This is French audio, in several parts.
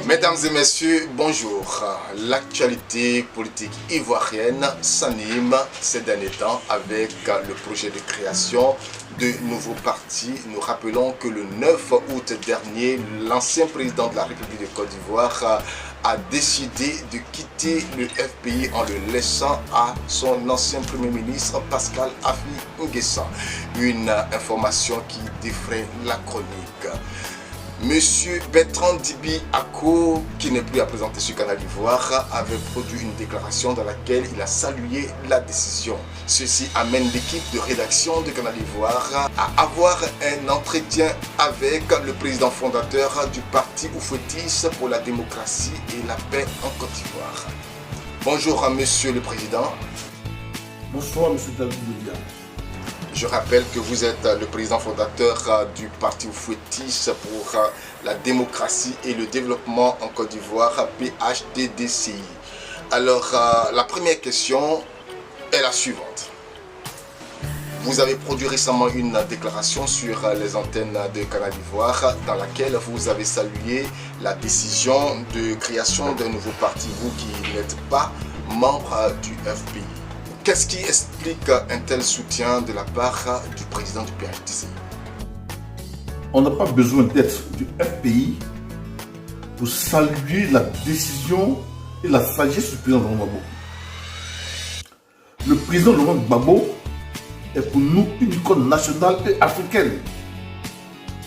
Mesdames et messieurs, bonjour. L'actualité politique ivoirienne s'anime ces derniers temps avec le projet de création de nouveaux partis. Nous rappelons que le 9 août dernier, l'ancien président de la République de Côte d'Ivoire a décidé de quitter le FPI en le laissant à son ancien Premier ministre Pascal Affi N'Guessan. Une information qui défraie la chronique. Monsieur Bertrand Dibi Ako, qui n'est plus à présenter sur Canal d'Ivoire, avait produit une déclaration dans laquelle il a salué la décision. Ceci amène l'équipe de rédaction de Canal d'Ivoire à avoir un entretien avec le président fondateur du parti Oufouettis pour la démocratie et la paix en Côte d'Ivoire. Bonjour à monsieur le président. Bonsoir monsieur David. Je rappelle que vous êtes le président fondateur du parti Oufouettis pour la démocratie et le développement en Côte d'Ivoire, PHDDCI. Alors, la première question est la suivante. Vous avez produit récemment une déclaration sur les antennes de Canal d'Ivoire dans laquelle vous avez salué la décision de création d'un nouveau parti, vous qui n'êtes pas membre du FPI. Qu'est-ce qui explique un tel soutien de la part du président du PHDDCI? On n'a pas besoin d'être du FPI pour saluer la décision et la sagesse du président Laurent Gbagbo. Le président Laurent Gbagbo est pour nous une icône nationale et africaine,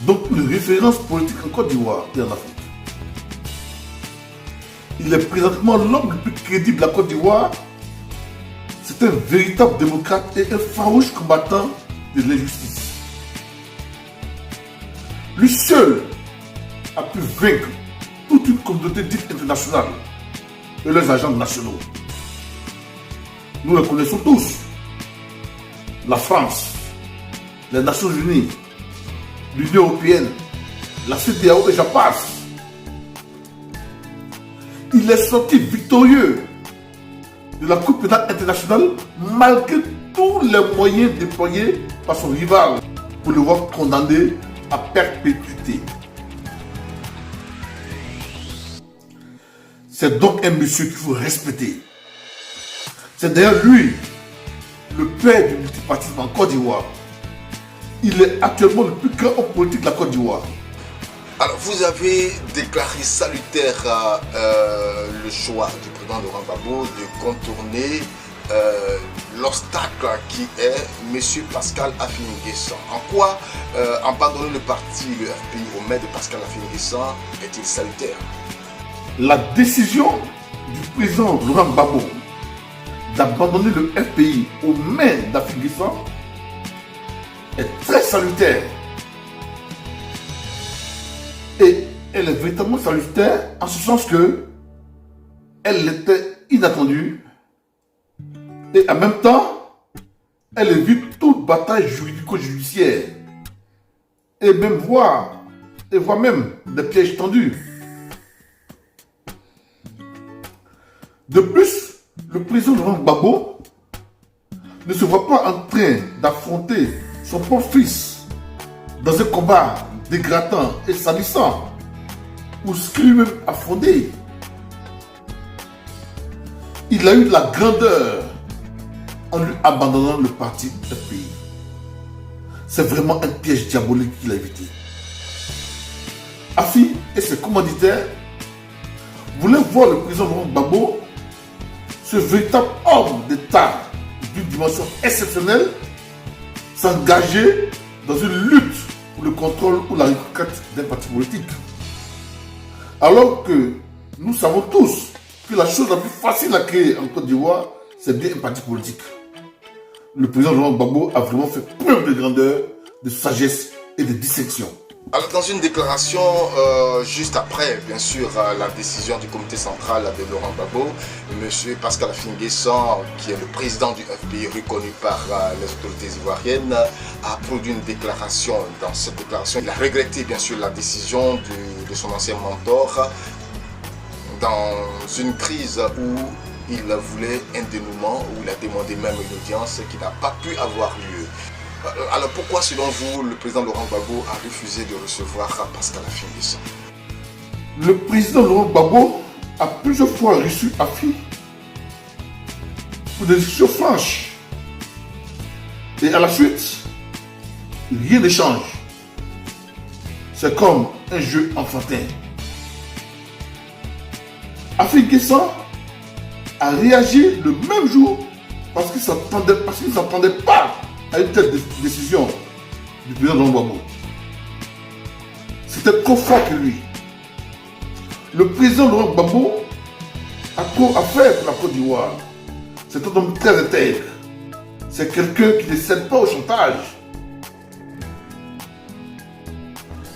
donc une référence politique en Côte d'Ivoire et en Afrique. Il est présentement l'homme le plus crédible de la Côte d'Ivoire. C'est un véritable démocrate et un farouche combattant de l'injustice. Lui seul a pu vaincre toute une communauté dite internationale et leurs agents nationaux. Nous les connaissons tous. La France, les Nations Unies, l'Union Européenne, la CEDEAO et j'en passe. Il est sorti victorieux de la Cour pénale internationale malgré tous les moyens déployés par son rival pour le voir condamné à perpétuité. C'est donc un monsieur qu'il faut respecter. C'est d'ailleurs lui, le père du multipartisme en Côte d'Ivoire. Il est actuellement le plus grand homme politique de la Côte d'Ivoire. Alors, vous avez déclaré salutaire le choix du président Laurent Gbagbo de contourner l'obstacle qui est M. Pascal Affi N'Guessan. En quoi abandonner le parti, le FPI, aux mains de Pascal Affi N'Guessan est-il salutaire? La décision du président Laurent Gbagbo d'abandonner le FPI aux mains d'Affi N'Guessan est très salutaire. Et elle est véritablement salutaire en ce sens que elle était inattendue et en même temps elle évite toute bataille juridico-judiciaire et même voire même des pièges tendus. De plus, le président Laurent Gbagbo ne se voit pas en train d'affronter son propre fils dans un combat dégradant et salissant, ou ce qu'il lui-même a fondé. Il a eu de la grandeur en lui abandonnant le parti FPI. C'est vraiment un piège diabolique qu'il a évité. Affi et ses commanditaires voulaient voir le président Laurent Gbagbo, ce véritable homme d'État d'une dimension exceptionnelle, s'engager dans une lutte pour le contrôle ou la reconquête d'un parti politique. Alors que nous savons tous que la chose la plus facile à créer en Côte d'Ivoire, c'est bien un parti politique. Le président Laurent Gbagbo a vraiment fait preuve de grandeur, de sagesse et de distinction. Alors, dans une déclaration juste après, bien sûr, la décision du comité central de Laurent Gbagbo, M. Pascal Affi N'Guessan, qui est le président du FPI reconnu par les autorités ivoiriennes, a produit une déclaration. Dans cette déclaration, il a regretté bien sûr la décision de son ancien mentor dans une crise où il voulait un dénouement, où il a demandé même une audience qui n'a pas pu avoir lieu. Alors pourquoi, selon vous, le président Laurent Gbagbo a refusé de recevoir Pascal Affi N'Guessan? le président Laurent Gbagbo a plusieurs fois reçu Afi pour des discussions franches. Et à la suite, rien ne change. C'est comme un jeu enfantin. Afi N'Guessan a réagi le même jour parce qu'il ne s'attendait pas à une telle décision du président Laurent Gbagbo. C'était trop fort que lui. Le président Laurent Gbagbo a trop à faire pour la Côte d'Ivoire. C'est un homme très intègre. C'est quelqu'un qui ne cède pas au chantage.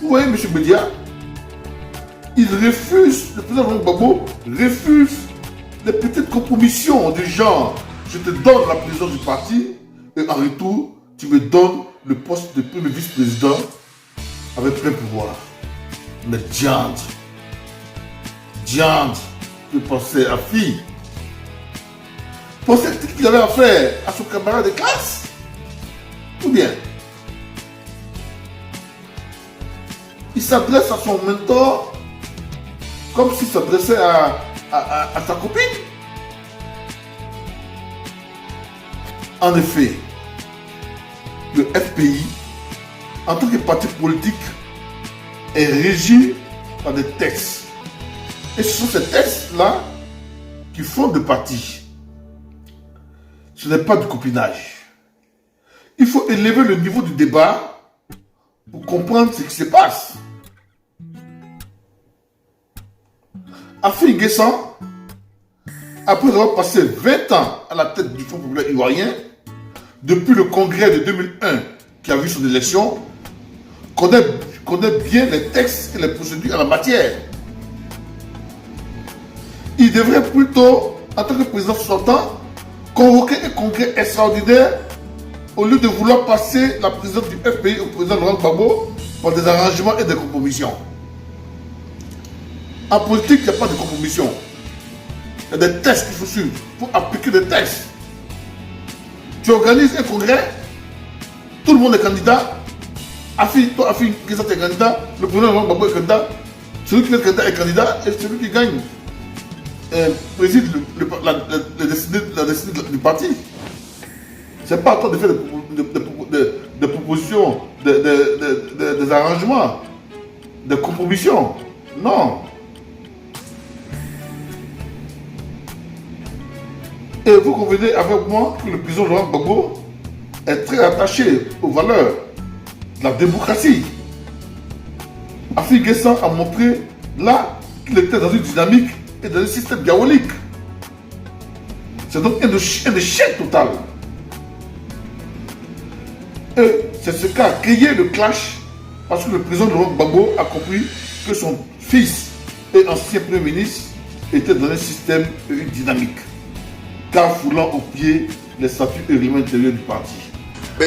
Vous voyez, M. Bédia, il refuse, le président Laurent Gbagbo refuse les petites compromissions du genre je te donne la présidence du parti et en retour, tu me donnes le poste de premier vice-président avec plein pouvoir. Mais diantre, que pensait Afi? Pensait-il qu'il avait affaire à son camarade de classe? Ou bien, il s'adresse à son mentor comme s'il s'adressait à sa copine? En effet, le FPI, en tant que parti politique, est régi par des textes. Et ce sont ces textes-là qui font le parti. Ce n'est pas du copinage. Il faut élever le niveau du débat pour comprendre ce qui se passe. Afi N'Guessan, après avoir passé 20 ans à la tête du Front populaire ivoirien, depuis le congrès de 2001 qui a vu son élection, connaît bien les textes et les procédures en la matière. Il devrait plutôt, en tant que président sortant, convoquer un congrès extraordinaire au lieu de vouloir passer la présidence du FPI au président Laurent Gbagbo par des arrangements et des compromissions. En politique, il n'y a pas de compromission. Il y a des textes qu'il faut suivre pour appliquer des textes. Tu organises un congrès, tout le monde est candidat. Afi N'Guessan est candidat, le président Laurent Gbagbo est candidat. Celui qui est candidat est candidat et celui qui gagne préside la destinée du parti. C'est pas à toi de faire des propositions, des arrangements, des compromissions. Non. Et vous convenez avec moi que le président Laurent Gbagbo est très attaché aux valeurs de la démocratie. Afi N'Guessan a montré là qu'il était dans une dynamique et dans un système diabolique. C'est donc un échec total. Et c'est ce qui a créé le clash parce que le président Laurent Gbagbo a compris que son fils et ancien premier ministre étaient dans un système et une dynamique, car foulant aux pieds les statuts et règlements intérieurs du parti.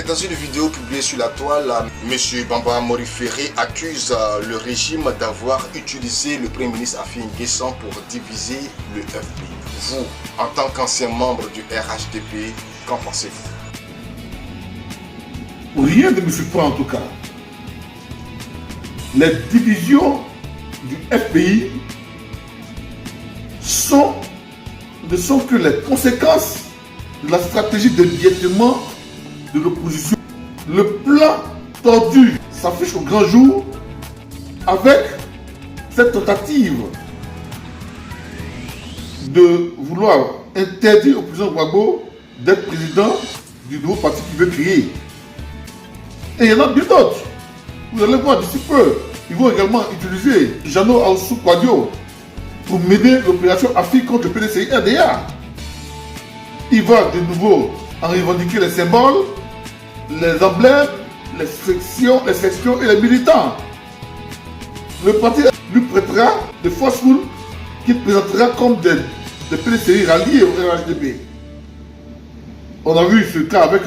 Dans une vidéo publiée sur la toile, M. Bamba Morifere accuse le régime d'avoir utilisé le Premier ministre Afi N'Guessan pour diviser le FPI. Vous, en tant qu'ancien membre du RHDP, qu'en pensez-vous? Rien ne me surprend en tout cas. Les divisions du FPI ne sont que les conséquences de la stratégie de d'évitement de l'opposition. Le plan tordu s'affiche au grand jour avec cette tentative de vouloir interdire au président Gbagbo d'être président du nouveau parti qu'il veut créer. Et il y en a bien d'autres. Vous allez voir d'ici peu, ils vont également utiliser Jeannot Ahoussou Kouadio pour mener l'opération Afi contre le PDCI RDA. Il va de nouveau en revendiquer les symboles, les emblèmes, les sections et les militants. Le parti lui prêtera des forces foules qu'il présentera comme des PDCI ralliés au RHDP. On a vu ce cas avec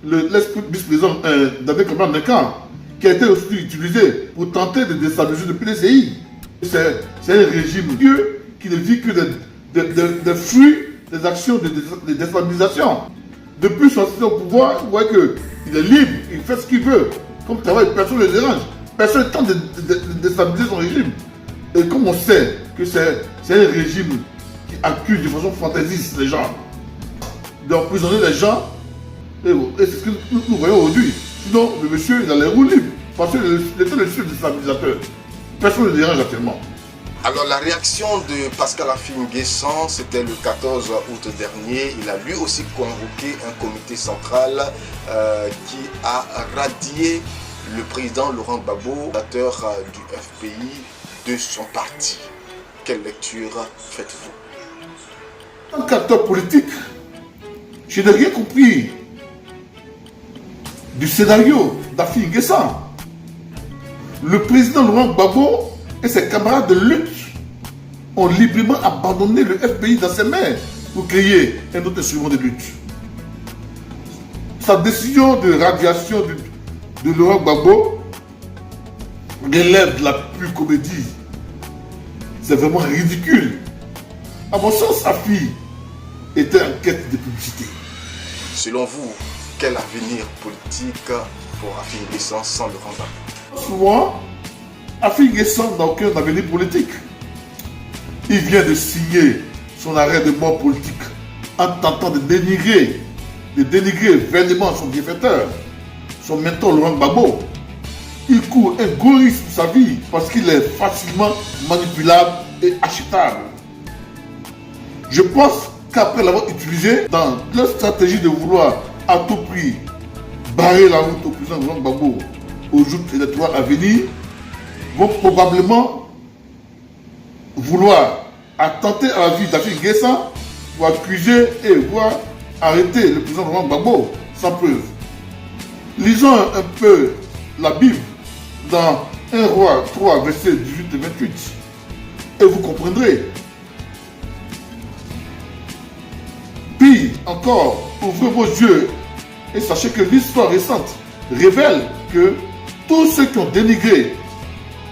l'ex-vice-président David Cameron Nekan, qui a été aussi utilisé pour tenter de déstabiliser le PDCI. C'est un régime qui ne vit que des fruits des actions de déstabilisation. Depuis son accession au pouvoir, vous voyez qu'il est libre, il fait ce qu'il veut. Comme travail, personne ne le dérange. Personne ne tente de déstabiliser son régime. Et comme on sait que c'est un régime qui accuse de façon fantaisiste les gens, d'emprisonner les gens, et c'est ce que nous voyons aujourd'hui. Sinon, le monsieur est dans les roues libres, parce qu'il était le seul déstabilisateur. Personne ne le dérange actuellement. Alors la réaction de Pascal Affi-N'Guessan, c'était le 14 août dernier. Il a lui aussi convoqué un comité central qui a radié le président Laurent Gbagbo, fondateur du FPI, de son parti. Quelle lecture faites-vous? En tant qu'acteur politique, je n'ai rien compris du scénario d'Affi-N'Guessan. Le président Laurent Gbagbo et ses camarades de lutte ont librement abandonné le FPI dans ses mains pour créer un autre instrument de lutte. Sa décision de radiation de Laurent Gbagbo relève de la pure comédie. C'est vraiment ridicule. À mon sens, Affi était en quête de publicité. Selon vous, quel avenir politique pour Affi-N'Guessan sans Laurent Gbagbo? Souvent, Affi-N'Guessan n'a aucun avenir politique. Il vient de signer son arrêt de mort politique en tentant de dénigrer vainement son bienfaiteur, son mentor Laurent Gbagbo. Il court un gros risque pour sa vie parce qu'il est facilement manipulable et achetable. Je pense qu'après l'avoir utilisé dans leur stratégie de vouloir à tout prix barrer la route au président Laurent Gbagbo aux joutes électorales à venir, vont probablement vouloir attenter à la vie d'Affi-N'Guessan pour accuser et voire arrêter le président Laurent Gbagbo sans preuve. Lisons un peu la Bible dans 1 Roi 3, versets 18 et 28 et vous comprendrez. Puis encore, ouvrez vos yeux et sachez que l'histoire récente révèle que tous ceux qui ont dénigré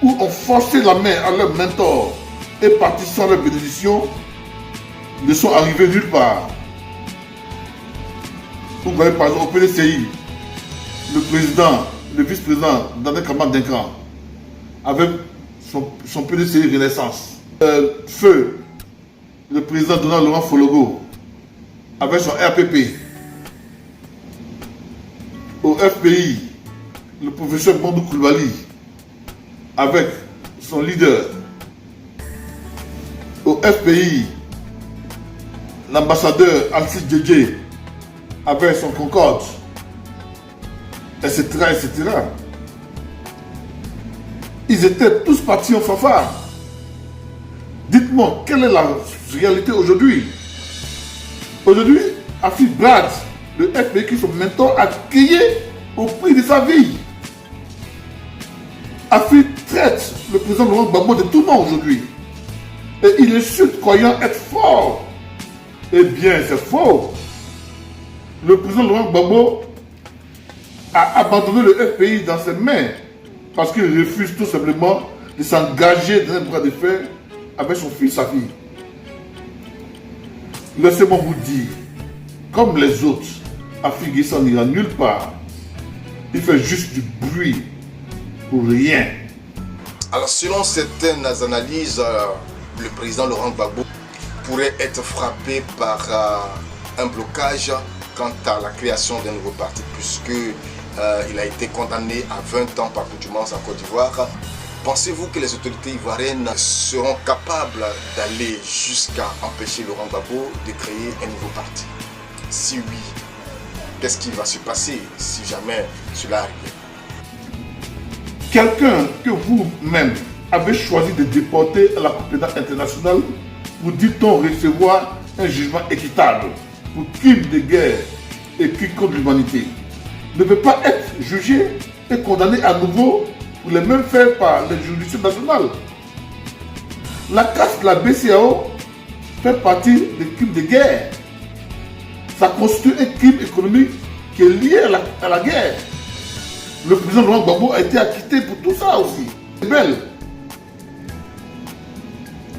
ou ont forcé la main à leur mentor et partis sans leur bénédiction ne sont arrivés nulle part. Vous voyez par exemple au PDCI, le président, le vice-président Daniel Kama-Dinkran avec son PDCI Renaissance. Feu, le président Donald Laurent Fologo avec son RPP. Au FPI, le professeur Bandou Koulibaly avec son leader. Au FPI, l'ambassadeur Alcis Djedje avec son Concorde, etc., etc. Ils étaient tous partis en fanfare. Dites-moi, quelle est la réalité aujourd'hui? Aujourd'hui, Affi brade le FPI qui son mentor a créé au prix de sa vie. Affi traite le président Laurent Gbagbo de tout nom aujourd'hui. Et il insulte croyant être fort. Eh bien, c'est faux. Le président Laurent Gbagbo a abandonné le FPI dans ses mains parce qu'il refuse tout simplement de s'engager dans un bras de fer avec son fils, sa fille. Laissez-moi vous dire, comme les autres, Affi-N'Guessan n'ira nulle part. Il fait juste du bruit pour rien. Alors selon certaines analyses, le président Laurent Gbagbo pourrait être frappé par un blocage quant à la création d'un nouveau parti, puisque il a été condamné à 20 ans par contumace en Côte d'Ivoire. Pensez-vous que les autorités ivoiriennes seront capables d'aller jusqu'à empêcher Laurent Gbagbo de créer un nouveau parti? Si oui, qu'est-ce qui va se passer si jamais cela arrive? Quelqu'un que vous-même avez choisi de déporter à la compétence internationale pour, dit-on, recevoir un jugement équitable pour crime de guerre et crime contre l'humanité ne peut pas être jugé et condamné à nouveau pour les mêmes faits par les juridictions nationales. La casse de la BCEAO fait partie des crimes de guerre. Ça constitue un crime économique qui est lié à la guerre. Le président Laurent Gbagbo a été acquitté pour tout ça aussi. Les rebelles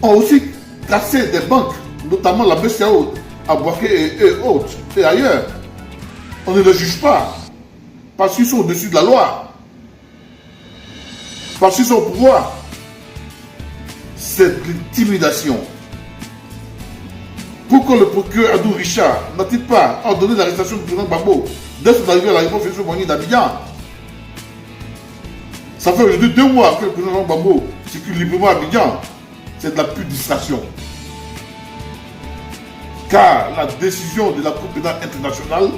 ont aussi cassé des banques, notamment la BCEAO, à Boaké et autres, et ailleurs. On ne les juge pas, parce qu'ils sont au-dessus de la loi, parce qu'ils sont au pouvoir. c'est de l'intimidation. Pourquoi le procureur Adou Richard n'a-t-il pas ordonné l'arrestation du président Gbagbo dès son arrivée à l'aéroport Félix Moigny d'Abidjan? Ça fait aujourd'hui 2 mois que le président Gbagbo circule librement à Abidjan. C'est de la pure distraction. Car la décision de la Cour pénale internationale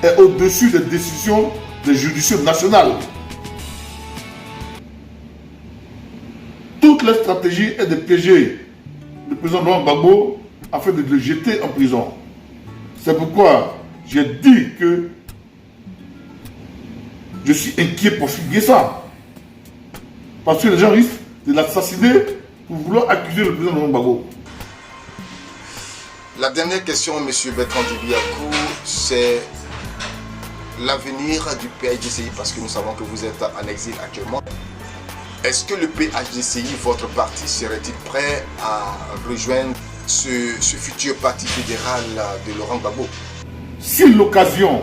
est au-dessus des décisions des juridictions nationales. Toute la stratégie est de piéger le président Laurent Gbagbo afin de le jeter en prison. C'est pourquoi j'ai dit que je suis inquiet pour figuer ça. Parce que les gens risquent de l'assassiner pour vouloir accuser le président Laurent Gbagbo. La dernière question, M. Bertrand Dibiakou, c'est l'avenir du PHDCI, parce que nous savons que vous êtes en exil actuellement. Est-ce que le PHDCI, votre parti, serait-il prêt à rejoindre ce futur parti fédéral de Laurent Gbagbo? Si l'occasion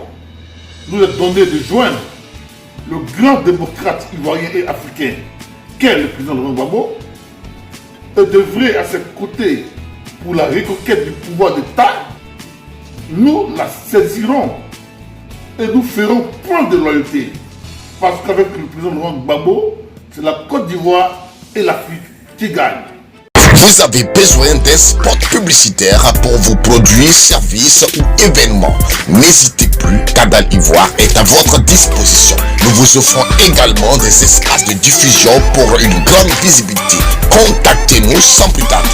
nous est donnée de joindre le grand démocrate ivoirien et africain qu'est le président Laurent Gbagbo, et d'œuvrer à ses côtés pour la reconquête du pouvoir d'État, nous la saisirons et nous ferons point de loyauté. Parce qu'avec le président Laurent Gbagbo, c'est la Côte d'Ivoire et l'Afrique qui gagnent. Vous avez besoin d'un spot publicitaire pour vos produits, services ou événements. N'hésitez plus, Canal Ivoire est à votre disposition. Nous vous offrons également des espaces de diffusion pour une grande visibilité. Contactez-nous sans plus tarder.